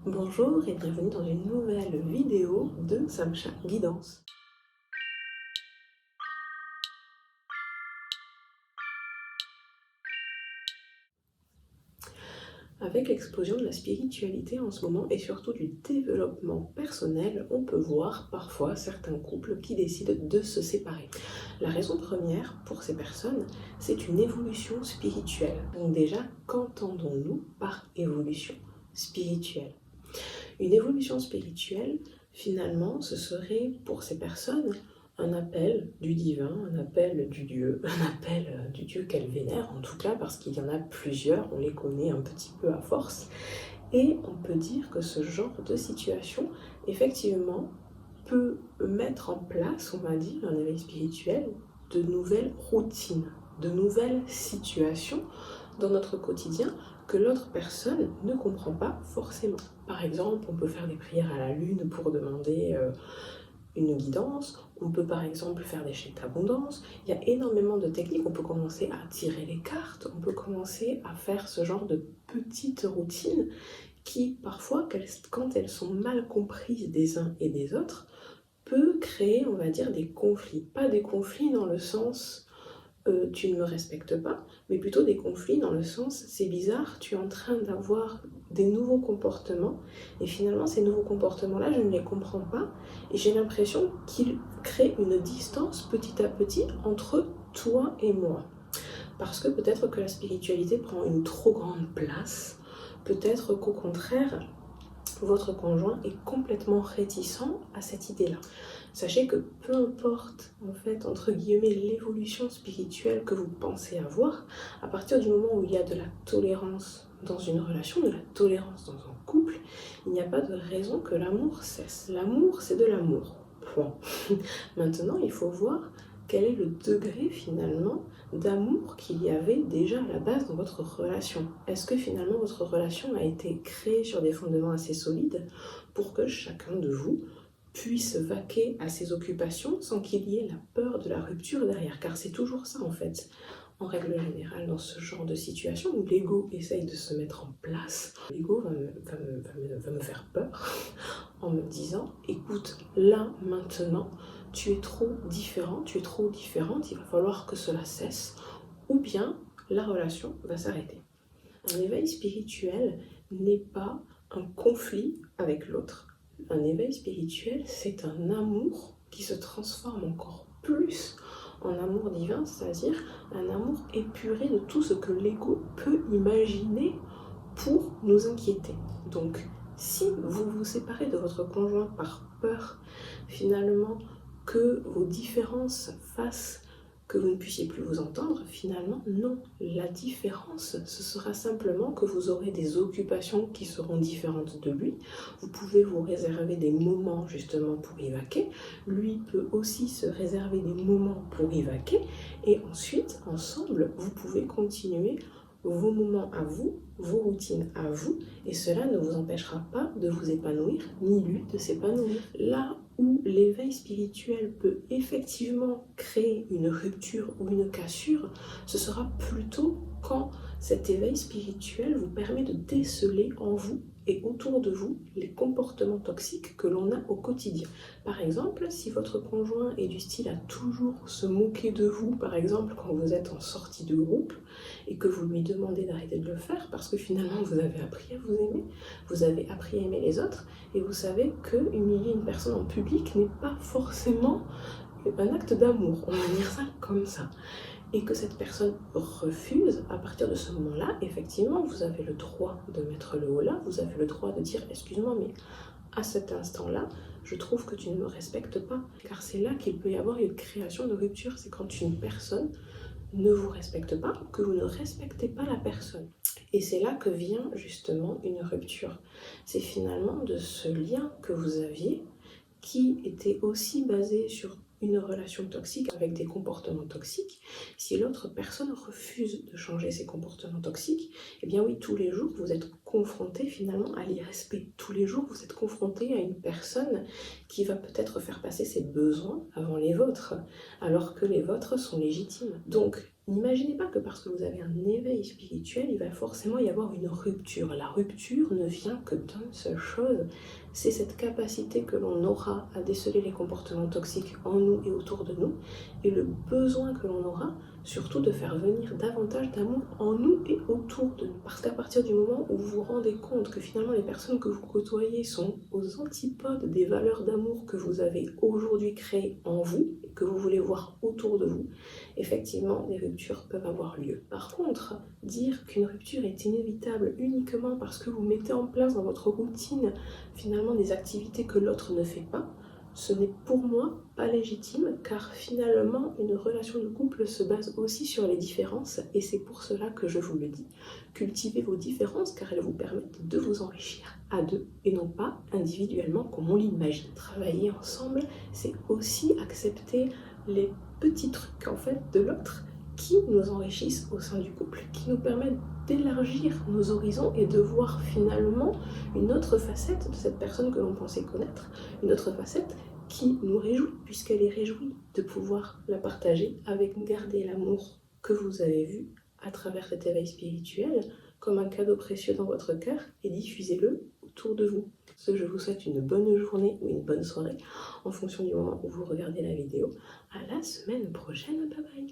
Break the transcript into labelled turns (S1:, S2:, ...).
S1: Bonjour et bienvenue dans une nouvelle vidéo de Samcha Guidance. Avec l'explosion de la spiritualité en ce moment et surtout du développement personnel, on peut voir parfois certains couples qui décident de se séparer. La raison première pour ces personnes, c'est une évolution spirituelle. Donc déjà, qu'entendons-nous par évolution spirituelle? Une évolution spirituelle, finalement, ce serait pour ces personnes un appel du divin, un appel du Dieu, un appel du Dieu qu'elles vénèrent en tout cas, parce qu'il y en a plusieurs, on les connaît un petit peu à force. Et on peut dire que ce genre de situation, effectivement, peut mettre en place, on va dire, un éveil spirituel, de nouvelles routines, de nouvelles situations dans notre quotidien que l'autre personne ne comprend pas forcément. Par exemple, on peut faire des prières à la lune pour demander une guidance, on peut par exemple faire des chèques d'abondance, il y a énormément de techniques, on peut commencer à tirer les cartes, on peut commencer à faire ce genre de petites routines qui parfois, quand elles sont mal comprises des uns et des autres, peut créer, on va dire, des conflits. Pas des conflits dans le sens tu ne me respectes pas, mais plutôt des conflits dans le sens c'est bizarre, tu es en train d'avoir des nouveaux comportements et finalement ces nouveaux comportements-là, je ne les comprends pas et j'ai l'impression qu'ils créent une distance petit à petit entre toi et moi. Parce que peut-être que la spiritualité prend une trop grande place, peut-être qu'au contraire, votre conjoint est complètement réticent à cette idée-là. Sachez que peu importe, en fait, entre guillemets, l'évolution spirituelle que vous pensez avoir, à partir du moment où il y a de la tolérance dans une relation, de la tolérance dans un couple, il n'y a pas de raison que l'amour cesse. L'amour, c'est de l'amour. Point. Maintenant, il faut voir quel est le degré finalement d'amour qu'il y avait déjà à la base dans votre relation. Est-ce que finalement votre relation a été créée sur des fondements assez solides pour que chacun de vous puisse vaquer à ses occupations sans qu'il y ait la peur de la rupture derrière? Car c'est toujours ça en fait. En règle générale, dans ce genre de situation où l'ego essaye de se mettre en place, l'ego va me faire peur en me disant écoute, là, maintenant, tu es trop différent, tu es trop différente, il va falloir que cela cesse, ou bien la relation va s'arrêter. Un éveil spirituel n'est pas un conflit avec l'autre. Un éveil spirituel, c'est un amour qui se transforme encore plus en amour divin, c'est-à-dire un amour épuré de tout ce que l'ego peut imaginer pour nous inquiéter. Donc, si vous vous séparez de votre conjoint par peur, finalement, que vos différences fassent que vous ne puissiez plus vous entendre, finalement, non. La différence, ce sera simplement que vous aurez des occupations qui seront différentes de lui. Vous pouvez vous réserver des moments justement pour y vaquer. Lui peut aussi se réserver des moments pour y vaquer. Et ensuite, ensemble, vous pouvez continuer vos moments à vous, vos routines à vous, et cela ne vous empêchera pas de vous épanouir, ni lui de s'épanouir. Là où l'éveil spirituel peut effectivement créer une rupture ou une cassure, ce sera plutôt quand cet éveil spirituel vous permet de déceler en vous et autour de vous les comportements toxiques que l'on a au quotidien. Par exemple, si votre conjoint est du style à toujours se moquer de vous, par exemple quand vous êtes en sortie de groupe, et que vous lui demandez d'arrêter de le faire parce que finalement vous avez appris à vous aimer, vous avez appris à aimer les autres, et vous savez que humilier une personne en public n'est pas forcément un acte d'amour, on va dire ça comme ça. Et que cette personne refuse, à partir de ce moment-là, effectivement, vous avez le droit de mettre le haut là, vous avez le droit de dire « excuse-moi, mais à cet instant-là, je trouve que tu ne me respectes pas ». Car c'est là qu'il peut y avoir une création de rupture, c'est quand une personne ne vous respecte pas, que vous ne respectez pas la personne. Et c'est là que vient justement une rupture. C'est finalement de ce lien que vous aviez qui était aussi basé sur une relation toxique avec des comportements toxiques. Si l'autre personne refuse de changer ses comportements toxiques, eh bien oui, tous les jours, vous êtes confronté finalement à l'irrespect. Tous les jours, vous êtes confronté à une personne qui va peut-être faire passer ses besoins avant les vôtres, alors que les vôtres sont légitimes. Donc, N'imaginez pas que parce que vous avez un éveil spirituel, il va forcément y avoir une rupture. La rupture ne vient que d'une seule chose, c'est cette capacité que l'on aura à déceler les comportements toxiques en nous et autour de nous, et le besoin que l'on aura surtout de faire venir davantage d'amour en nous et autour de nous. Parce qu'à partir du moment où vous vous rendez compte que finalement les personnes que vous côtoyez sont aux antipodes des valeurs d'amour que vous avez aujourd'hui créées en vous et que vous voulez voir autour de vous, effectivement, des ruptures peuvent avoir lieu. Par contre, dire qu'une rupture est inévitable uniquement parce que vous mettez en place dans votre routine finalement des activités que l'autre ne fait pas, ce n'est pour moi pas légitime, car finalement une relation de couple se base aussi sur les différences, et c'est pour cela que je vous le dis. Cultivez vos différences car elles vous permettent de vous enrichir à deux et non pas individuellement comme on l'imagine. Travailler ensemble, c'est aussi accepter les petits trucs en fait de l'autre qui nous enrichissent au sein du couple, qui nous permettent d'élargir nos horizons et de voir finalement une autre facette de cette personne que l'on pensait connaître, une autre facette qui nous réjouit, puisqu'elle est réjouie de pouvoir la partager avec nous. Gardez l'amour que vous avez vu à travers cet éveil spirituel comme un cadeau précieux dans votre cœur et diffusez-le autour de vous. Je vous souhaite une bonne journée ou une bonne soirée en fonction du moment où vous regardez la vidéo. À la semaine prochaine, bye bye.